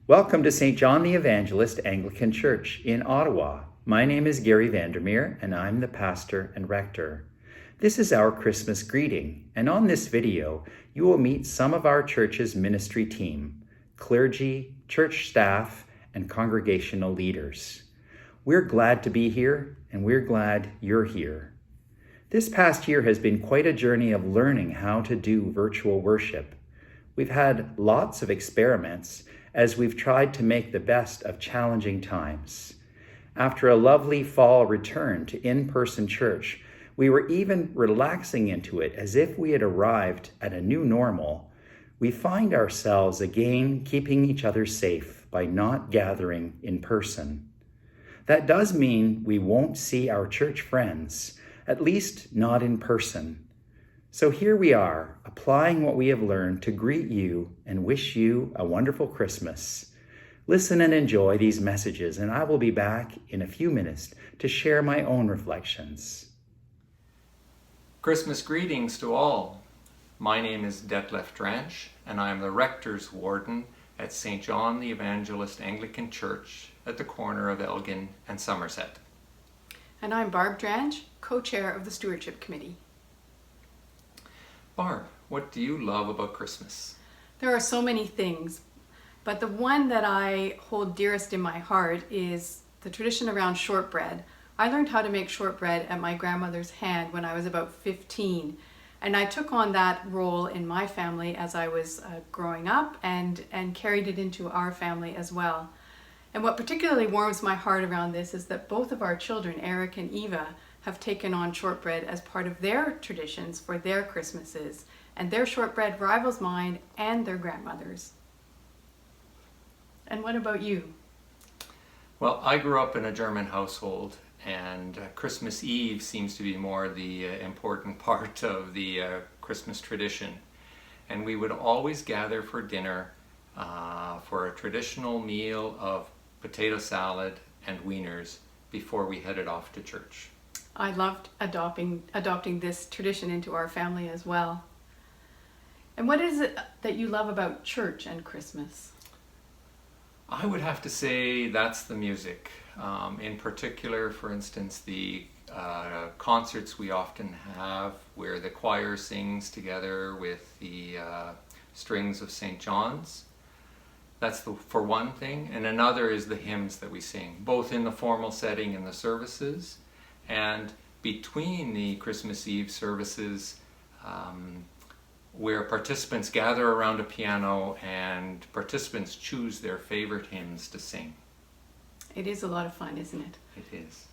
Welcome to St. John the Evangelist Anglican Church in Ottawa. My name is Gary Vandermeer, and I'm the pastor and rector. This is our Christmas greeting, and on this video, you will meet some of our church's ministry team, clergy, church staff, and congregational leaders. We're glad to be here, and we're glad you're here. This past year has been quite a journey of learning how to do virtual worship. We've had lots of experiments as we've tried to make the best of challenging times. After a lovely fall return to in-person church, we were even relaxing into it as if we had arrived at a new normal. We find ourselves again keeping each other safe by not gathering in person. That does mean we won't see our church friends, at least not in person. So here we are, applying what we have learned to greet you and wish you a wonderful Christmas. Listen and enjoy these messages, and I will be back in a few minutes to share my own reflections. Christmas greetings to all. My name is Detlef Dranch, and I am the Rector's Warden at St. John the Evangelist Anglican Church at the corner of Elgin and Somerset. And I'm Barb Dranch, co-chair of the Stewardship Committee. Barb, what do you love about Christmas? There are so many things, but the one that I hold dearest in my heart is the tradition around shortbread. I learned how to make shortbread at my grandmother's hand when I was about 15, and I took on that role in my family as I was growing up and carried it into our family as well. And what particularly warms my heart around this is that both of our children, Eric and Eva, have taken on shortbread as part of their traditions for their Christmases, and their shortbread rivals mine and their grandmother's. And what about you? Well, I grew up in a German household, and Christmas Eve seems to be more the important part of the Christmas tradition. And we would always gather for dinner for a traditional meal of potato salad and wieners before we headed off to church. I loved adopting this tradition into our family as well. And what is it that you love about church and Christmas? I would have to say that's the music. In particular, for instance, the concerts we often have where the choir sings together with the strings of St. John's. That's for one thing. And another is the hymns that we sing, both in the formal setting in the services and between the Christmas Eve services, where participants gather around a piano and participants choose their favorite hymns to sing. It is a lot of fun, isn't it? It is.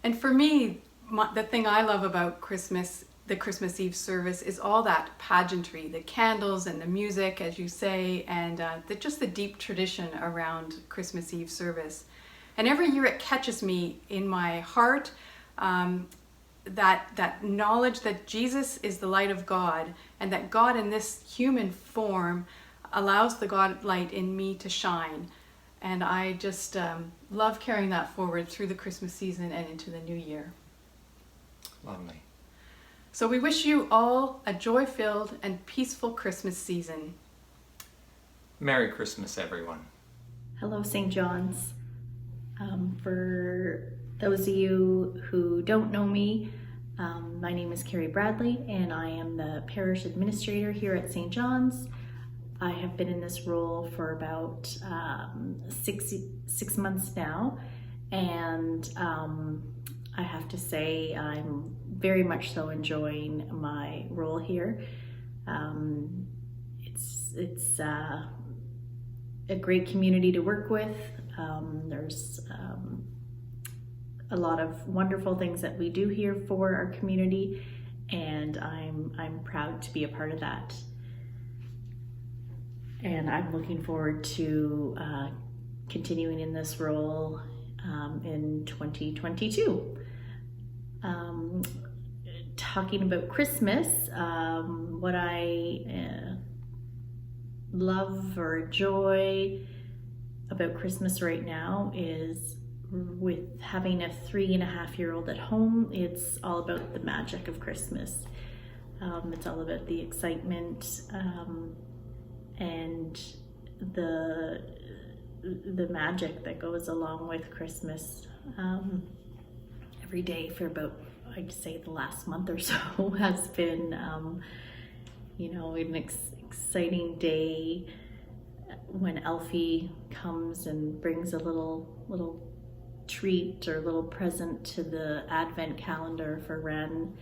And for me, the thing I love about Christmas, the Christmas Eve service, is all that pageantry, the candles and the music, as you say, and just the deep tradition around Christmas Eve service. And every year it catches me in my heart, that knowledge that Jesus is the light of God, and that God in this human form allows the God light in me to shine. And I just love carrying that forward through the Christmas season and into the new year. Lovely. So we wish you all a joy-filled and peaceful Christmas season. Merry Christmas, everyone. Hello, St. John's. For those of you who don't know me, my name is Carrie Bradley, and I am the Parish Administrator here at St. John's. I have been in this role for about 6 months now, and I have to say I'm very much so enjoying my role a great community to work with. There's a lot of wonderful things that we do here for our community, and I'm proud to be a part of that. And I'm looking forward to continuing in this role in 2022. Talking about Christmas, what I love or enjoy about Christmas right now is, with having a 3.5-year-old at home, it's all about the magic of Christmas. It's all about the excitement and the magic that goes along with Christmas. Every day for about, I'd say, the last month or so has been, an exciting day when Elfie comes and brings a little treat or little present to the Advent calendar for Ren.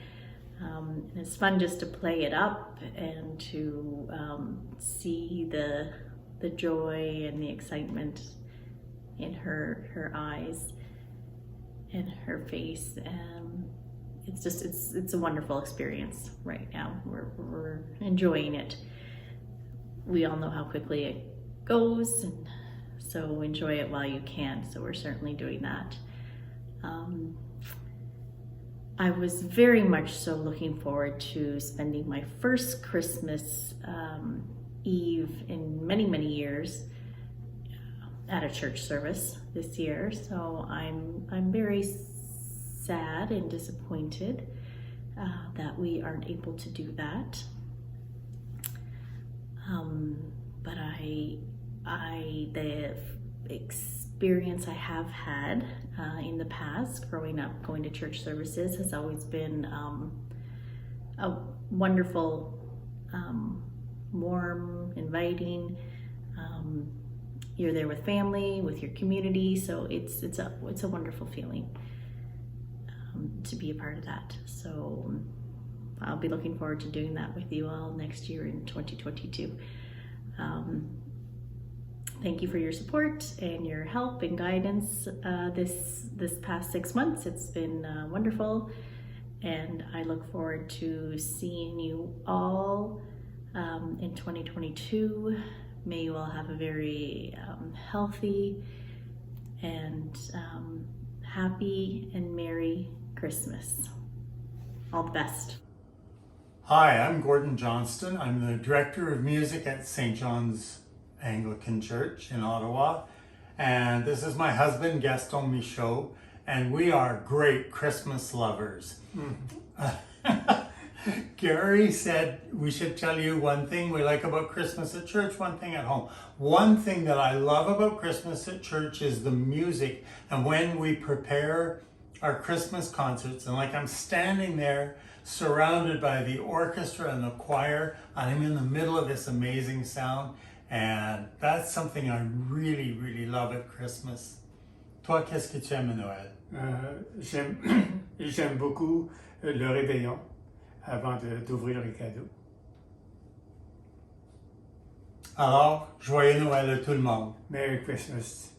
And it's fun just to play it up and to see the joy and the excitement in her eyes and her face. It's a wonderful experience right now. We're enjoying it. We all know how quickly it goes, and so enjoy it while you can. So we're certainly doing that. I was very much so looking forward to spending my first Christmas Eve in many, many years at a church service this year. So I'm very sad and disappointed that we aren't able to do that. But the experience I have had in the past, growing up, going to church services, has always been a wonderful, warm, inviting. You're there with family, with your community, so it's a wonderful feeling to be a part of that. So I'll be looking forward to doing that with you all next year in 2022. Thank you for your support and your help and guidance this past 6 months. It's been wonderful, and I look forward to seeing you all in 2022. May you all have a very healthy and happy and merry Christmas. All the best. Hi, I'm Gordon Johnston. I'm the Director of Music at St. John's Anglican Church in Ottawa. And this is my husband, Gaston Michaud, and we are great Christmas lovers. Gary said we should tell you one thing we like about Christmas at church, one thing at home. One thing that I love about Christmas at church is the music, and when we prepare our Christmas concerts, and like I'm standing there surrounded by the orchestra and the choir, I'm in the middle of this amazing sound, and that's something I really, really love at Christmas. Toi, qu'est-ce que tu aimes à Noël? J'aime beaucoup le réveillon avant d'ouvrir les cadeaux. Alors, joyeux Noël à tout le monde. Merry Christmas.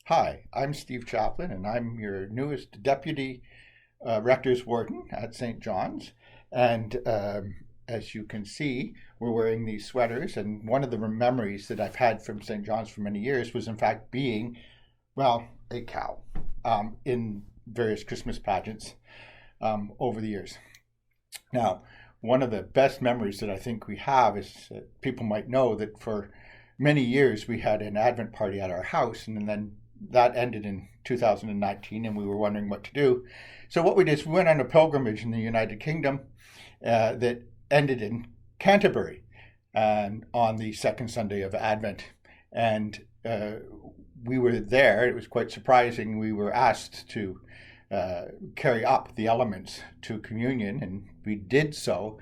Hi, I'm Steve Chaplin, and I'm your newest Deputy Rector's Warden at St. John's. And as you can see, we're wearing these sweaters, and one of the memories that I've had from St. John's for many years was, in fact, being, well, a cow in various Christmas pageants over the years. Now, one of the best memories that I think we have is people might know that for many years we had an Advent party at our house, and then that ended in 2019, and we were wondering what to do. So what we did is we went on a pilgrimage in the United Kingdom that ended in Canterbury and on the second Sunday of Advent. And we were there. It was quite surprising. We were asked to carry up the elements to communion, and we did so.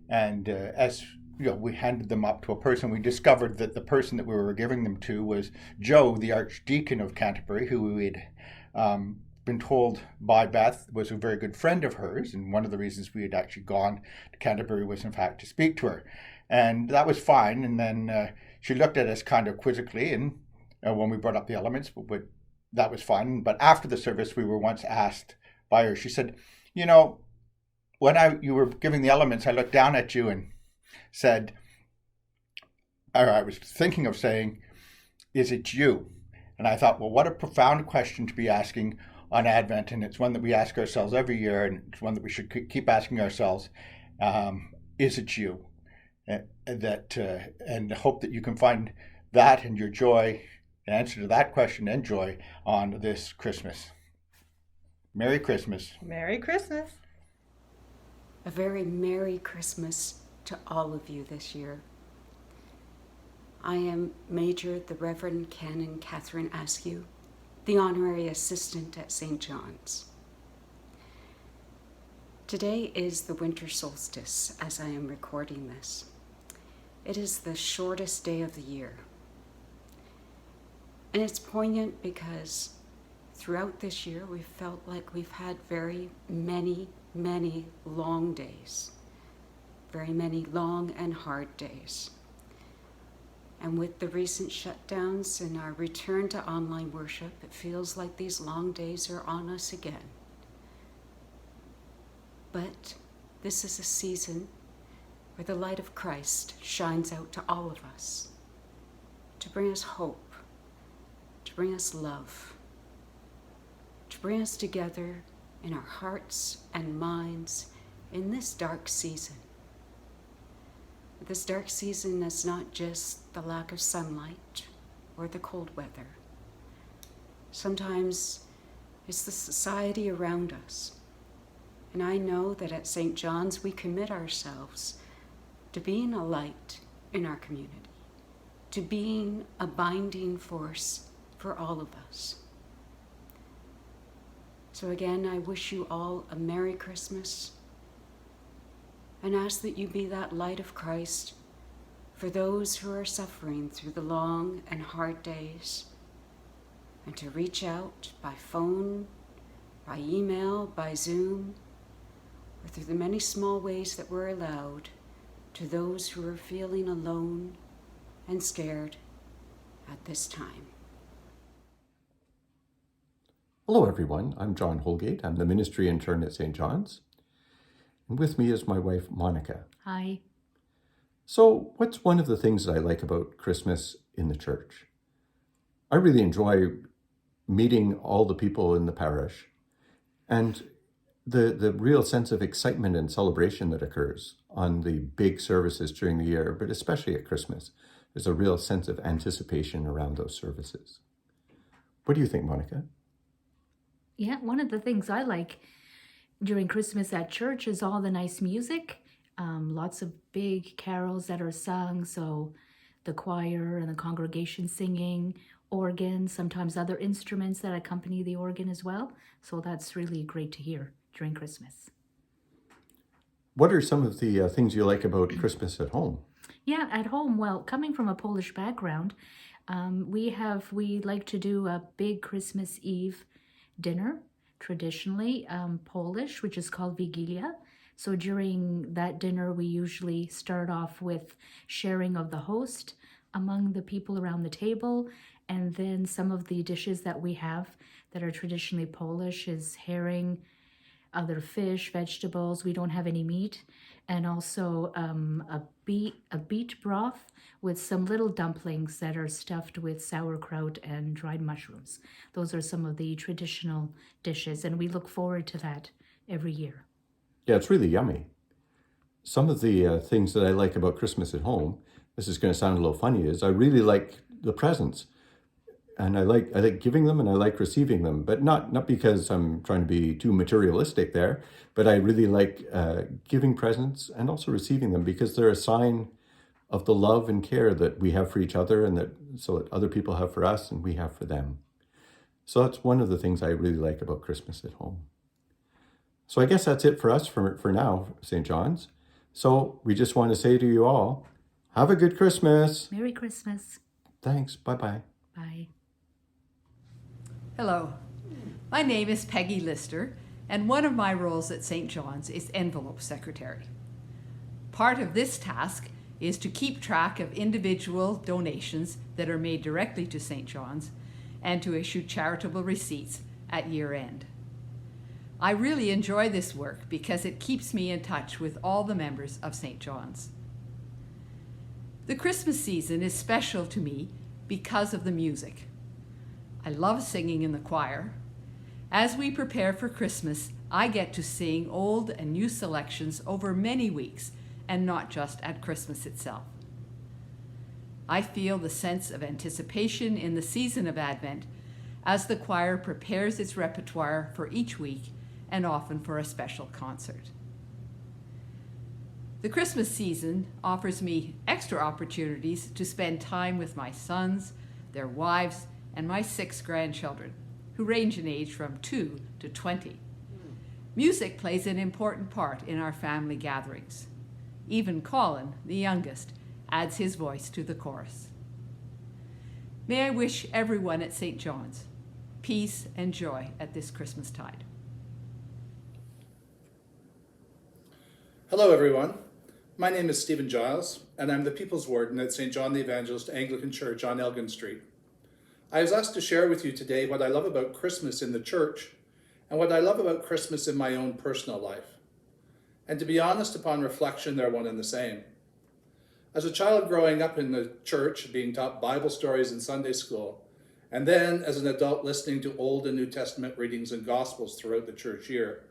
And as we handed them up to a person, we discovered that the person that we were giving them to was Joe, the Archdeacon of Canterbury, who we had been told by Beth was a very good friend of hers, and one of the reasons we had actually gone to Canterbury was, in fact, to speak to her. And that was fine. And then she looked at us kind of quizzically, and when we brought up the elements, but that was fun. But after the service, we were once asked by her, she said, when you were giving the elements, I looked down at you and said, or I was thinking of saying, is it you? And I thought, well, what a profound question to be asking on Advent, and it's one that we ask ourselves every year, and it's one that we should keep asking ourselves, is it you? And hope that you can find that and your joy, the answer to that question and joy on this Christmas. Merry Christmas. Merry Christmas. A very Merry Christmas to all of you this year. I am Manger, the Reverend Canon Catherine Askew, the Honorary Assistant at St. John's. Today is the winter solstice as I am recording this. It is the shortest day of the year. And it's poignant because throughout this year we've felt like we've had very many long days, very many long and hard days. And with the recent shutdowns and our return to online worship, it feels like these long days are on us again. But this is a season where the light of Christ shines out to all of us, to bring us hope, to bring us love, to bring us together in our hearts and minds in this dark season. This dark season is not just the lack of sunlight or the cold weather. Sometimes it's the society around us. And I know that at St. John's we commit ourselves to being a light in our community, to being a binding force for all of us. So again, I wish you all a Merry Christmas and ask that you be that light of Christ for those who are suffering through the long and hard days, and to reach out by phone, by email, by Zoom, or through the many small ways that we're allowed to those who are feeling alone and scared at this time. Hello everyone, I'm John Holgate. I'm the ministry intern at St. John's. And with me is my wife, Monica. Hi. So what's one of the things that I like about Christmas in the church? I really enjoy meeting all the people in the parish and the real sense of excitement and celebration that occurs on the big services during the year, but especially at Christmas. There's a real sense of anticipation around those services. What do you think, Monica? Yeah, one of the things I like during Christmas at church is all the nice music. Lots of big carols that are sung, so the choir and the congregation singing, organ, sometimes other instruments that accompany the organ as well. So that's really great to hear during Christmas. What are some of the things you like about Christmas at home? Yeah, at home, well, coming from a Polish background, we like to do a big Christmas Eve dinner, traditionally Polish, which is called Vigilia. So during that dinner, we usually start off with sharing of the host among the people around the table. And then some of the dishes that we have that are traditionally Polish is herring, other fish, vegetables. We don't have any meat. And also a beet broth with some little dumplings that are stuffed with sauerkraut and dried mushrooms. Those are some of the traditional dishes, and we look forward to that every year. Yeah, it's really yummy. Some of the things that I like about Christmas at home, this is going to sound a little funny, is I really like the presents. And I like giving them and I like receiving them, but not because I'm trying to be too materialistic there, but I really like giving presents and also receiving them because they're a sign of the love and care that we have for each other and that other people have for us and we have for them. So that's one of the things I really like about Christmas at home. So I guess that's it for us for now, St. John's. So we just want to say to you all, have a good Christmas. Merry Christmas. Thanks. Bye-bye. Bye. Hello, my name is Peggy Lister, and one of my roles at St. John's is envelope secretary. Part of this task is to keep track of individual donations that are made directly to St. John's and to issue charitable receipts at year end. I really enjoy this work because it keeps me in touch with all the members of St. John's. The Christmas season is special to me because of the music. I love singing in the choir. As we prepare for Christmas, I get to sing old and new selections over many weeks and not just at Christmas itself. I feel the sense of anticipation in the season of Advent as the choir prepares its repertoire for each week and often for a special concert. The Christmas season offers me extra opportunities to spend time with my sons, their wives, and my 6 grandchildren, who range in age from 2 to 20. Music plays an important part in our family gatherings. Even Colin, the youngest, adds his voice to the chorus. May I wish everyone at St. John's peace and joy at this Christmastide. Hello everyone, my name is Stephen Giles and I'm the People's Warden at St. John the Evangelist Anglican Church on Elgin Street. I was asked to share with you today what I love about Christmas in the church and what I love about Christmas in my own personal life. And to be honest, upon reflection, they're one and the same. As a child growing up in the church, being taught Bible stories in Sunday school, and then as an adult listening to Old and New Testament readings and Gospels throughout the church year,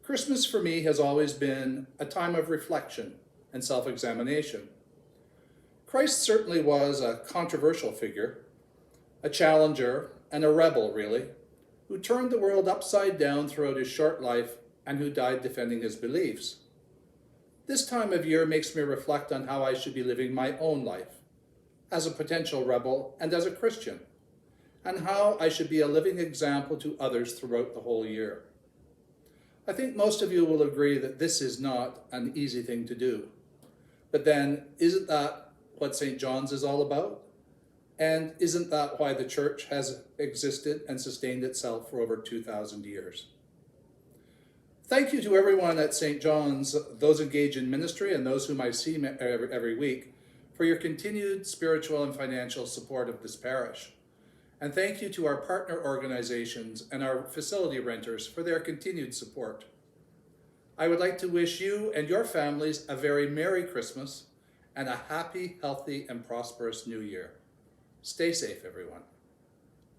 Christmas for me has always been a time of reflection and self-examination. Christ certainly was a controversial figure, a challenger and a rebel, really, who turned the world upside down throughout his short life and who died defending his beliefs. This time of year makes me reflect on how I should be living my own life as a potential rebel and as a Christian, and how I should be a living example to others throughout the whole year. I think most of you will agree that this is not an easy thing to do. But then, isn't that what St. John's is all about? And isn't that why the church has existed and sustained itself for over 2,000 years? Thank you to everyone at St. John's, those engaged in ministry and those whom I see every week, for your continued spiritual and financial support of this parish. And thank you to our partner organizations and our facility renters for their continued support. I would like to wish you and your families a very Merry Christmas and a happy, healthy, and prosperous New Year. Stay safe, everyone.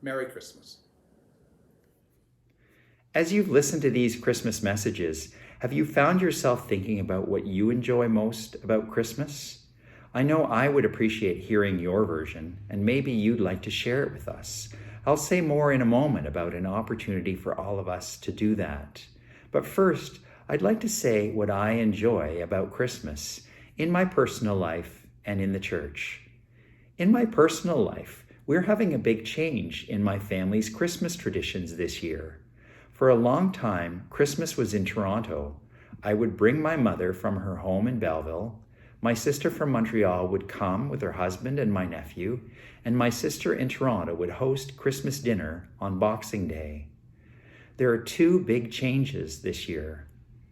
Merry Christmas. As you've listened to these Christmas messages, have you found yourself thinking about what you enjoy most about Christmas? I know I would appreciate hearing your version, and maybe you'd like to share it with us. I'll say more in a moment about an opportunity for all of us to do that. But first, I'd like to say what I enjoy about Christmas in my personal life and in the church. In my personal life, we're having a big change in my family's Christmas traditions this year. For a long time, Christmas was in Toronto. I would bring my mother from her home in Belleville. My sister from Montreal would come with her husband and my nephew, and my sister in Toronto would host Christmas dinner on Boxing Day. There are 2 big changes this year.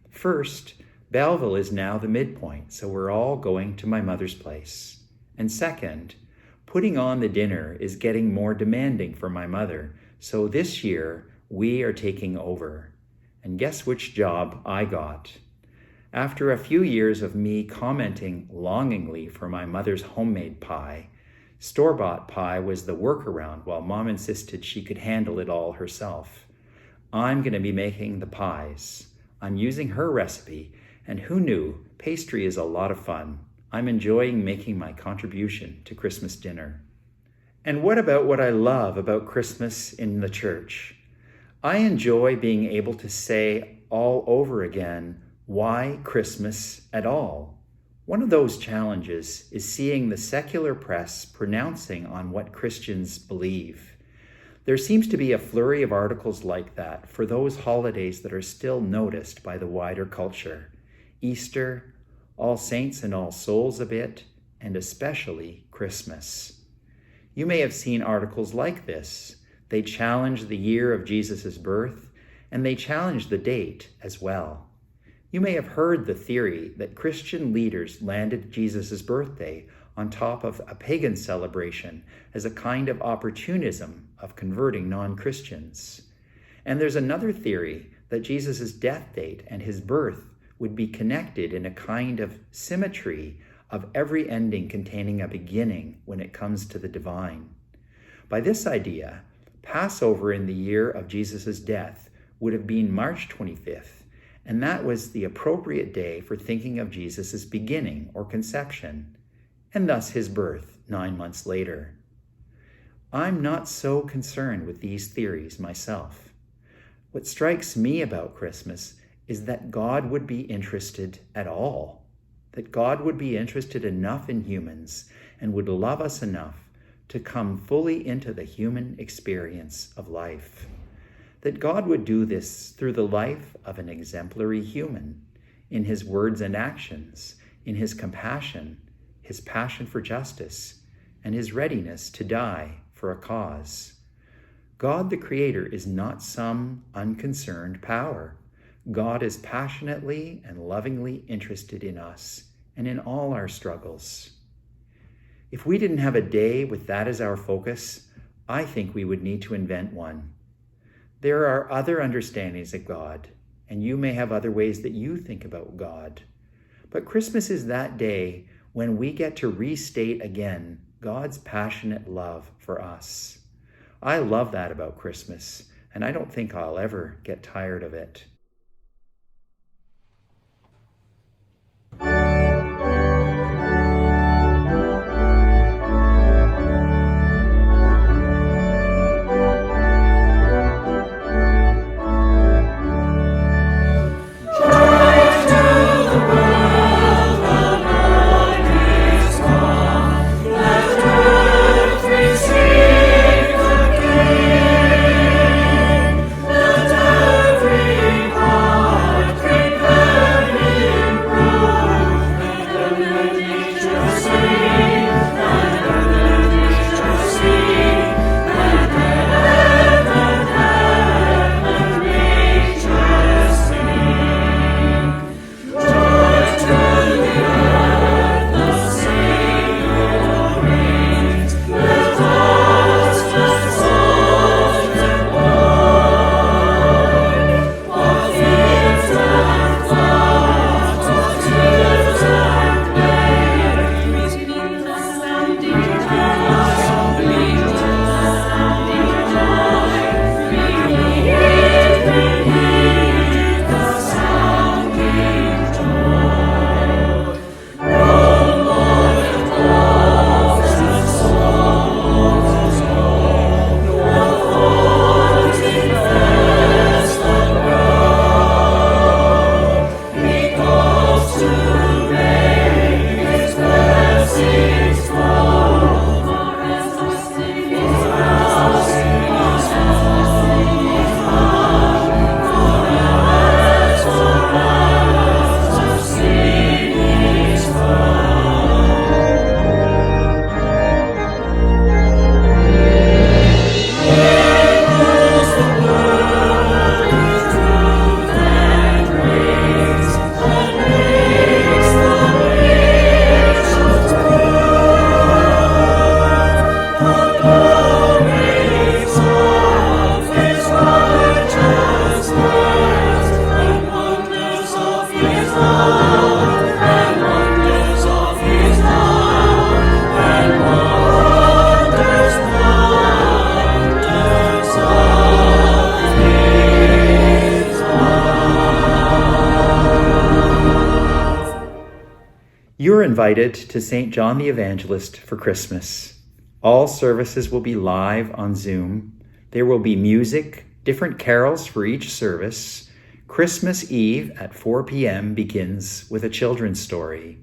First, Belleville is now the midpoint, so we're all going to my mother's place. And second, putting on the dinner is getting more demanding for my mother, so this year we are taking over. And guess which job I got? After a few years of me commenting longingly for my mother's homemade pie, store-bought pie was the workaround while Mom insisted she could handle it all herself. I'm going to be making the pies. I'm using her recipe, and who knew, pastry is a lot of fun. I'm enjoying making my contribution to Christmas dinner. And what about what I love about Christmas in the church? I enjoy being able to say all over again, why Christmas at all? One of those challenges is seeing the secular press pronouncing on what Christians believe. There seems to be a flurry of articles like that for those holidays that are still noticed by the wider culture. Easter, All Saints and All Souls a bit, and especially Christmas. You may have seen articles like this. They challenge the year of Jesus' birth, and they challenge the date as well. You may have heard the theory that Christian leaders landed Jesus' birthday on top of a pagan celebration as a kind of opportunism of converting non-Christians. And there's another theory that Jesus' death date and his birth would be connected in a kind of symmetry of every ending containing a beginning when it comes to the divine. By this idea, Passover in the year of Jesus' death would have been March 25th, and that was the appropriate day for thinking of Jesus' beginning or conception, and thus his birth 9 months later. I'm not so concerned with these theories myself. What strikes me about Christmas is that God would be interested at all, that God would be interested enough in humans and would love us enough to come fully into the human experience of life. That God would do this through the life of an exemplary human, in his words and actions, in his compassion, his passion for justice, and his readiness to die for a cause. God the Creator is not some unconcerned power. God is passionately and lovingly interested in us and in all our struggles. If we didn't have a day with that as our focus, I think we would need to invent one. There are other understandings of God, and you may have other ways that you think about God. But Christmas is that day when we get to restate again God's passionate love for us. I love that about Christmas, and I don't think I'll ever get tired of it. You're invited to St. John the Evangelist for Christmas. All services will be live on Zoom. There will be music, different carols for each service. Christmas Eve at 4 p.m. begins with a children's story.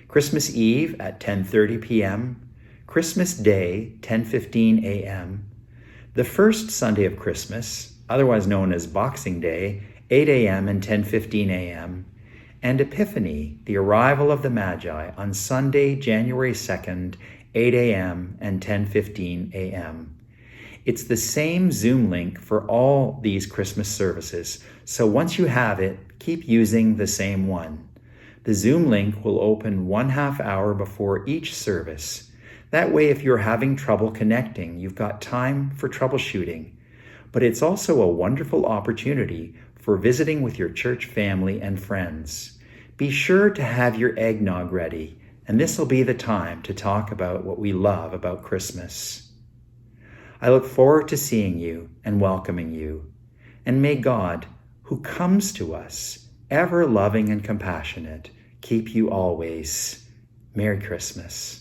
Christmas Eve at 10:30 p.m. Christmas Day, 10:15 a.m. The first Sunday of Christmas, otherwise known as Boxing Day, 8 a.m. and 10:15 a.m. And Epiphany, the arrival of the Magi, on Sunday, January 2nd, 8 a.m. and 10:15 a.m. It's the same Zoom link for all these Christmas services, so once you have it, keep using the same one. The Zoom link will open 1/2 hour before each service. That way, if you're having trouble connecting, you've got time for troubleshooting. But it's also a wonderful opportunity for visiting with your church family and friends. Be sure to have your eggnog ready, and this will be the time to talk about what we love about Christmas. I look forward to seeing you and welcoming you. And may God, who comes to us, ever loving and compassionate, keep you always. Merry Christmas.